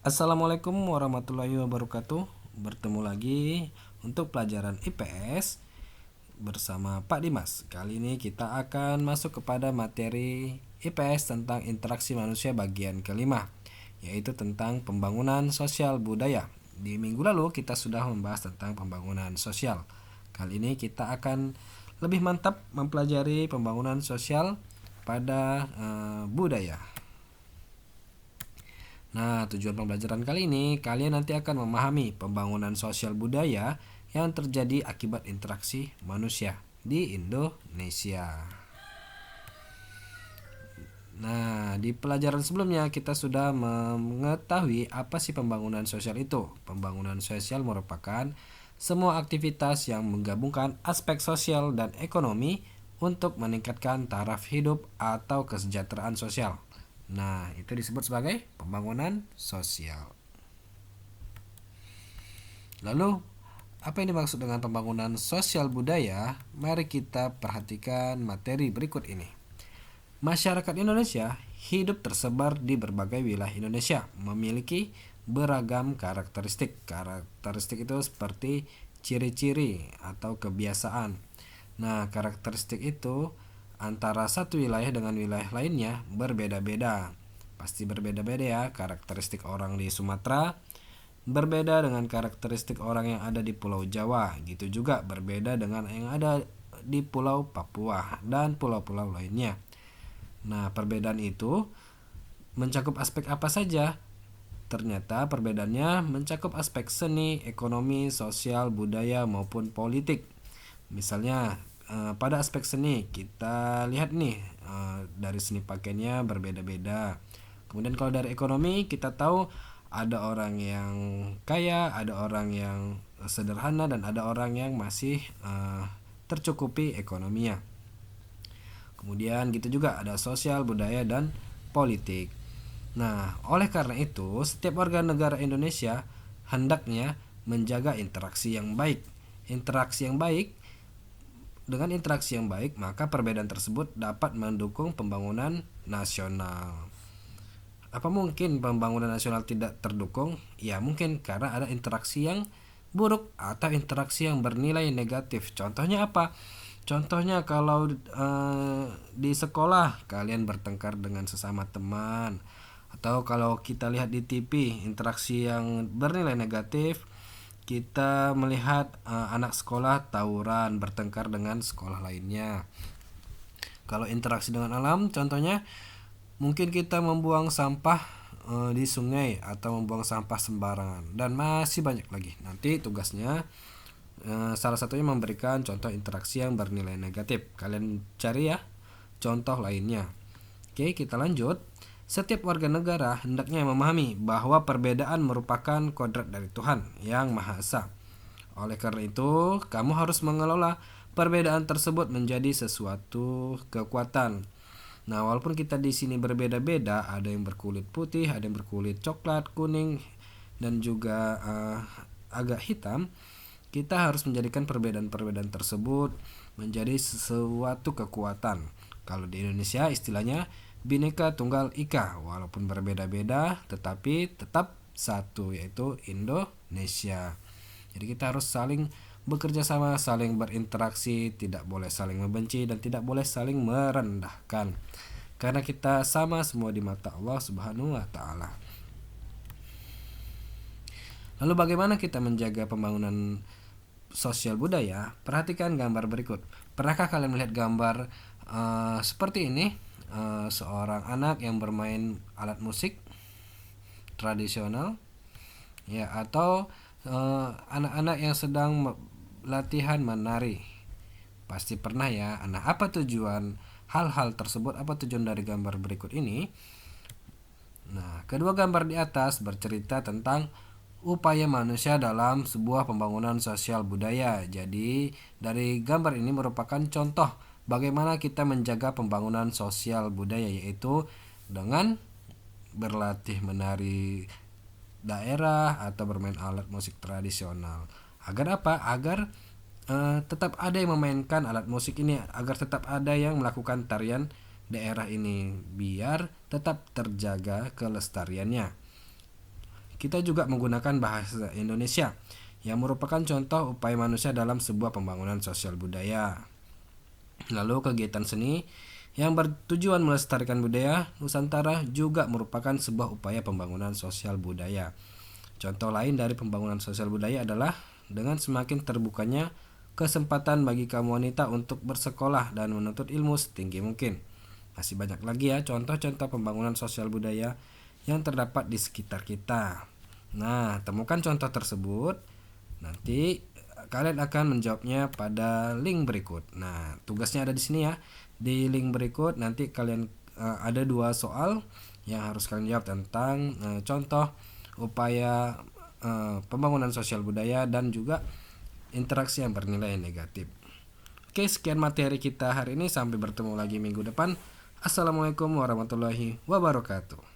Assalamualaikum warahmatullahi wabarakatuh. Bertemu lagi untuk pelajaran IPS bersama Pak Dimas. Kali ini kita akan masuk kepada materi IPS tentang interaksi manusia bagian kelima, yaitu tentang pembangunan sosial budaya. Di minggu lalu kita sudah membahas tentang pembangunan sosial. Kali ini kita akan lebih mantap mempelajari pembangunan sosial pada budaya. Nah, tujuan pembelajaran kali ini, kalian nanti akan memahami pembangunan sosial budaya yang terjadi akibat interaksi manusia di Indonesia. Nah, di pelajaran sebelumnya kita sudah mengetahui apa sih pembangunan sosial itu. Pembangunan sosial merupakan semua aktivitas yang menggabungkan aspek sosial dan ekonomi untuk meningkatkan taraf hidup atau kesejahteraan sosial. Nah, itu disebut sebagai pembangunan sosial. Lalu, apa yang dimaksud dengan pembangunan sosial budaya? Mari kita perhatikan materi berikut ini. Masyarakat Indonesia hidup tersebar di berbagai wilayah Indonesia, memiliki beragam karakteristik. Karakteristik itu seperti ciri-ciri atau kebiasaan. Nah, karakteristik itu antara satu wilayah dengan wilayah lainnya berbeda-beda. Pasti berbeda-beda ya, karakteristik orang di Sumatera berbeda dengan karakteristik orang yang ada di Pulau Jawa. Gitu juga berbeda dengan yang ada di Pulau Papua dan pulau-pulau lainnya. Nah, perbedaan itu mencakup aspek apa saja? Ternyata perbedaannya mencakup aspek seni, ekonomi, sosial, budaya maupun politik. Misalnya pada aspek seni kita lihat nih dari seni pakaiannya berbeda-beda. Kemudian kalau dari ekonomi kita tahu ada orang yang kaya, ada orang yang sederhana dan ada orang yang masih tercukupi ekonominya. Kemudian gitu juga ada sosial, budaya, dan politik. Nah, oleh karena itu, setiap warga negara Indonesia hendaknya menjaga interaksi yang baik. Dengan interaksi yang baik, maka perbedaan tersebut dapat mendukung pembangunan nasional. Apa mungkin pembangunan nasional tidak terdukung? Ya mungkin karena ada interaksi yang buruk atau interaksi yang bernilai negatif. Contohnya apa? Contohnya kalau di sekolah kalian bertengkar dengan sesama teman, atau kalau kita lihat di TV interaksi yang bernilai negatif, kita melihat anak sekolah tawuran bertengkar dengan sekolah lainnya. Kalau interaksi dengan alam, contohnya mungkin kita membuang sampah di sungai atau membuang sampah sembarangan dan masih banyak lagi. Nanti tugasnya salah satunya memberikan contoh interaksi yang bernilai negatif. Kalian cari ya contoh lainnya. Oke, kita lanjut. Setiap warga negara hendaknya memahami bahwa perbedaan merupakan kodrat dari Tuhan yang Maha Esa. Oleh karena itu, kamu harus mengelola perbedaan tersebut menjadi sesuatu kekuatan. Nah, walaupun kita di sini berbeda-beda, ada yang berkulit putih, ada yang berkulit coklat, kuning, dan juga agak hitam, kita harus menjadikan perbedaan-perbedaan tersebut menjadi sesuatu kekuatan. Kalau di Indonesia istilahnya Bhinneka Tunggal Ika, walaupun berbeda-beda tetapi tetap satu, yaitu Indonesia. Jadi kita harus saling bekerja sama, saling berinteraksi, tidak boleh saling membenci dan tidak boleh saling merendahkan. Karena kita sama semua di mata Allah Subhanahu wa taala. Lalu bagaimana kita menjaga pembangunan sosial budaya? Perhatikan gambar berikut. Pernahkah kalian melihat gambar seperti ini? Seorang anak yang bermain alat musik tradisional, ya, atau anak-anak yang sedang latihan menari. Pasti pernah ya. Nah, apa tujuan hal-hal tersebut? Apa tujuan dari gambar berikut ini? Nah, kedua gambar di atas bercerita tentang upaya manusia dalam sebuah pembangunan sosial budaya. Jadi, dari gambar ini merupakan contoh bagaimana kita menjaga pembangunan sosial budaya, yaitu dengan berlatih menari daerah atau bermain alat musik tradisional. Agar apa? Agar tetap ada yang memainkan alat musik ini, agar tetap ada yang melakukan tarian daerah ini, biar tetap terjaga kelestariannya. kita juga menggunakan bahasa Indonesia yang merupakan contoh upaya manusia dalam sebuah pembangunan sosial budaya. Lalu kegiatan seni yang bertujuan melestarikan budaya Nusantara juga merupakan sebuah upaya pembangunan sosial budaya. Contoh lain dari pembangunan sosial budaya adalah dengan semakin terbukanya kesempatan bagi kaum wanita untuk bersekolah dan menuntut ilmu setinggi mungkin. Masih banyak lagi ya contoh-contoh pembangunan sosial budaya yang terdapat di sekitar kita. Nah, temukan contoh tersebut. Nanti kalian akan menjawabnya pada link berikut. Nah, tugasnya ada di sini ya. Di link berikut nanti kalian ada 2 soal yang harus kalian jawab tentang contoh upaya pembangunan sosial budaya dan juga interaksi yang bernilai negatif. Oke, sekian materi kita hari ini. Sampai bertemu lagi minggu depan. Assalamualaikum warahmatullahi wabarakatuh.